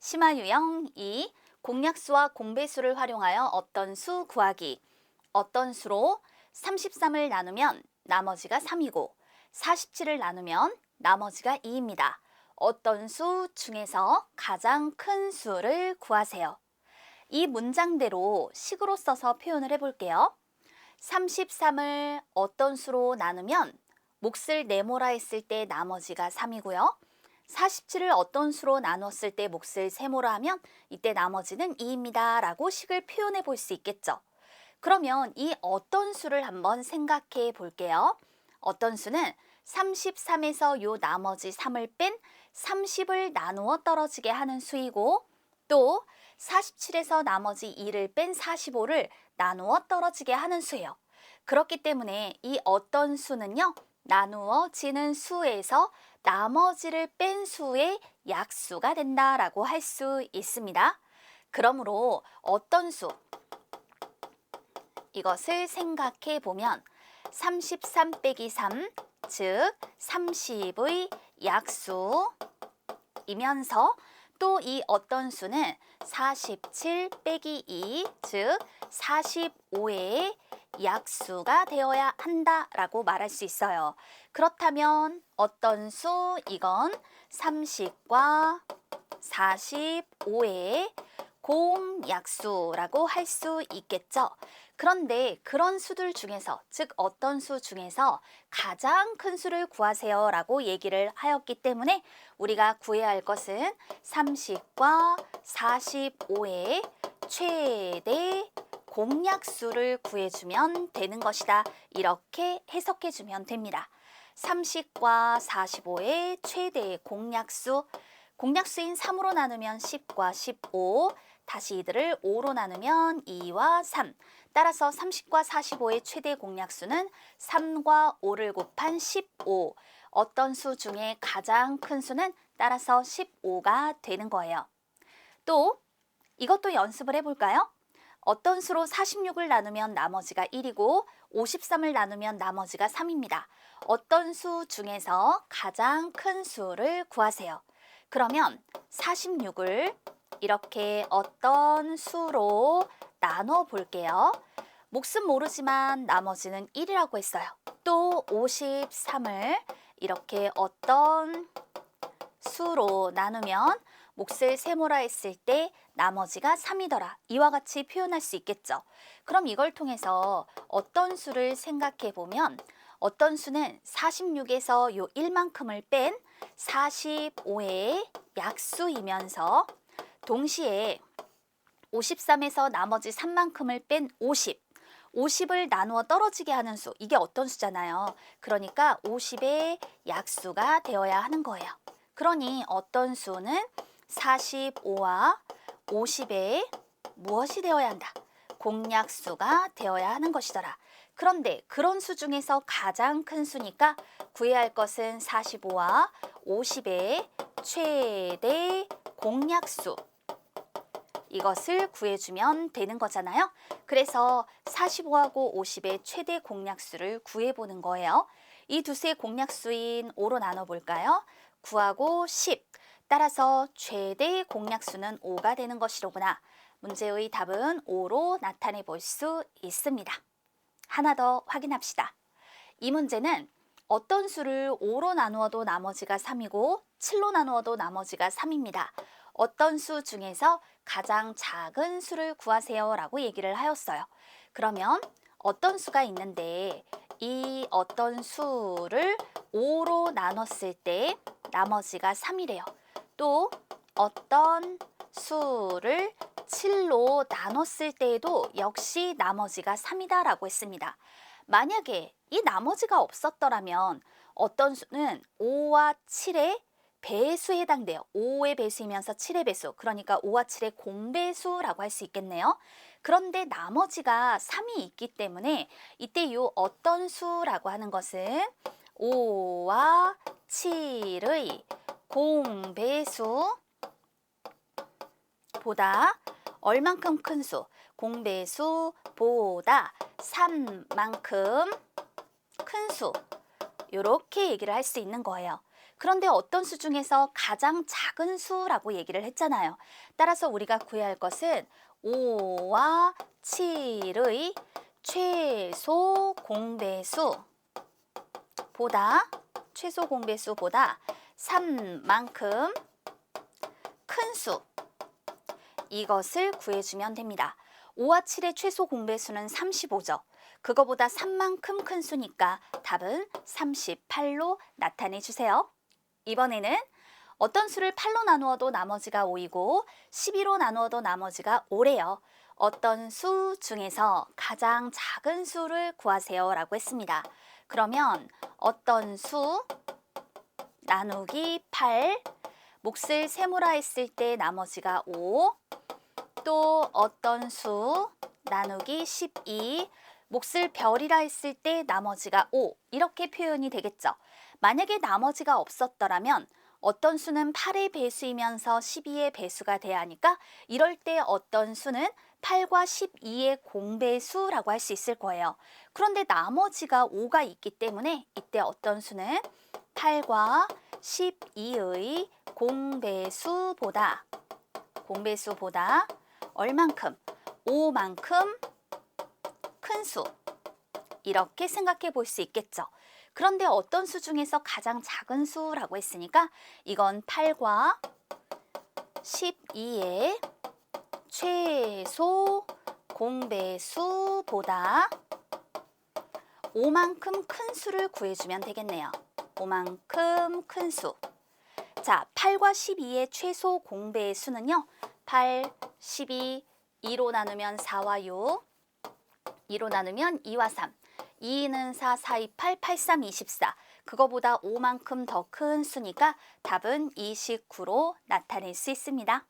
심화 유형 2. 공약수와 공배수를 활용하여 어떤 수 구하기. 어떤 수로 33을 나누면 나머지가 3이고 47을 나누면 나머지가 2입니다. 어떤 수 중에서 가장 큰 수를 구하세요. 이 문장대로 식으로 써서 표현을 해볼게요. 33을 어떤 수로 나누면 몫을 네모라 했을 때 나머지가 3이고요. 47을 어떤 수로 나눴을 때 몫을 세모라 하면 이때 나머지는 2입니다. 라고 식을 표현해 볼 수 있겠죠. 그러면 이 어떤 수를 한번 생각해 볼게요. 어떤 수는 33에서 요 나머지 3을 뺀 30을 나누어 떨어지게 하는 수이고 또 47에서 나머지 2를 뺀 45를 나누어 떨어지게 하는 수예요. 그렇기 때문에 이 어떤 수는요. 나누어지는 수에서 나머지를 뺀 수의 약수가 된다라고 할 수 있습니다. 그러므로 어떤 수, 이것을 생각해 보면 33 빼기 3, 즉 30의 약수이면서 또 이 어떤 수는 47 빼기 2, 즉 45의 약수가 되어야 한다라고 말할 수 있어요. 그렇다면 어떤 수, 이건 30과 45의 공약수라고 할 수 있겠죠. 그런데 그런 수들 중에서, 즉 어떤 수 중에서 가장 큰 수를 구하세요 라고 얘기를 하였기 때문에 우리가 구해야 할 것은 30과 45의 최대 공약수를 구해주면 되는 것이다. 이렇게 해석해주면 됩니다. 30과 45의 최대 공약수, 공약수인 3으로 나누면 10과 15, 다시 이들을 5로 나누면 2와 3. 따라서 30과 45의 최대 공약수는 3과 5를 곱한 15. 어떤 수 중에 가장 큰 수는 따라서 15가 되는 거예요. 또 이것도 연습을 해볼까요? 어떤 수로 46을 나누면 나머지가 1이고 53을 나누면 나머지가 3입니다. 어떤 수 중에서 가장 큰 수를 구하세요. 그러면 46을 이렇게 어떤 수로 나눠 볼게요. 몫은 모르지만 나머지는 1이라고 했어요. 또 53을 이렇게 어떤 수로 나누면 몫을 세모라 했을 때 나머지가 3이더라. 이와 같이 표현할 수 있겠죠. 그럼 이걸 통해서 어떤 수를 생각해 보면 어떤 수는 46에서 요 1만큼을 뺀 45의 약수이면서 동시에 53에서 나머지 3만큼을 뺀 50, 50을 나누어 떨어지게 하는 수, 이게 어떤 수잖아요. 그러니까 50의 약수가 되어야 하는 거예요. 그러니 어떤 수는 45와 50의 무엇이 되어야 한다? 공약수가 되어야 하는 것이더라. 그런데 그런 수 중에서 가장 큰 수니까 구해야 할 것은 45와 50의 최대 공약수, 이것을 구해주면 되는 거잖아요. 그래서 45하고 50의 최대 공약수를 구해보는 거예요. 이 두 수의 공약수인 5로 나눠볼까요? 9하고 10. 따라서 최대 공약수는 5가 되는 것이로구나. 문제의 답은 5로 나타내 볼 수 있습니다. 하나 더 확인합시다. 이 문제는 어떤 수를 5로 나누어도 나머지가 3이고 7로 나누어도 나머지가 3입니다. 어떤 수 중에서 가장 작은 수를 구하세요 라고 얘기를 하였어요. 그러면 어떤 수가 있는데 이 어떤 수를 5로 나눴을 때 나머지가 3이래요. 또 어떤 수를 7로 나눴을 때에도 역시 나머지가 3이다 라고 했습니다. 만약에 이 나머지가 없었더라면 어떤 수는 5와 7의 배수에 해당돼요. 5의 배수이면서 7의 배수, 그러니까 5와 7의 공배수라고 할 수 있겠네요. 그런데 나머지가 3이 있기 때문에 이때 이 어떤 수라고 하는 것은 5와 7의 공배수보다 얼만큼 큰 수? 공배수보다 3만큼 큰 수. 이렇게 얘기를 할 수 있는 거예요. 그런데 어떤 수 중에서 가장 작은 수라고 얘기를 했잖아요. 따라서 우리가 구해야 할 것은 5와 7의 최소 공배수보다 최소 공배수보다 3만큼 큰 수, 이것을 구해주면 됩니다. 5와 7의 최소 공배수는 35죠. 그거보다 3만큼 큰 수니까 답은 38로 나타내 주세요. 이번에는 어떤 수를 8로 나누어도 나머지가 5이고 12로 나누어도 나머지가 5래요. 어떤 수 중에서 가장 작은 수를 구하세요 라고 했습니다. 그러면 어떤 수 나누기 8, 몫을 세모라 했을 때 나머지가 5, 또 어떤 수 나누기 12, 몫을 별이라 했을 때 나머지가 5, 이렇게 표현이 되겠죠. 만약에 나머지가 없었더라면 어떤 수는 8의 배수이면서 12의 배수가 돼야 하니까 이럴 때 어떤 수는 8과 12의 공배수라고 할 수 있을 거예요. 그런데 나머지가 5가 있기 때문에 이때 어떤 수는 8과 12의 공배수보다 얼만큼? 5만큼 큰 수, 이렇게 생각해 볼 수 있겠죠. 그런데 어떤 수 중에서 가장 작은 수라고 했으니까 이건 8과 12의 최소 공배수보다 5만큼 큰 수를 구해주면 되겠네요. 5만큼 큰 수. 자, 8과 12의 최소 공배수는요. 8, 12, 2로 나누면 4와 6, 2로 나누면 2와 3, 2는 4, 4, 2, 8, 8, 3, 24. 그거보다 5만큼 더 큰 수니까 답은 29로 나타낼 수 있습니다.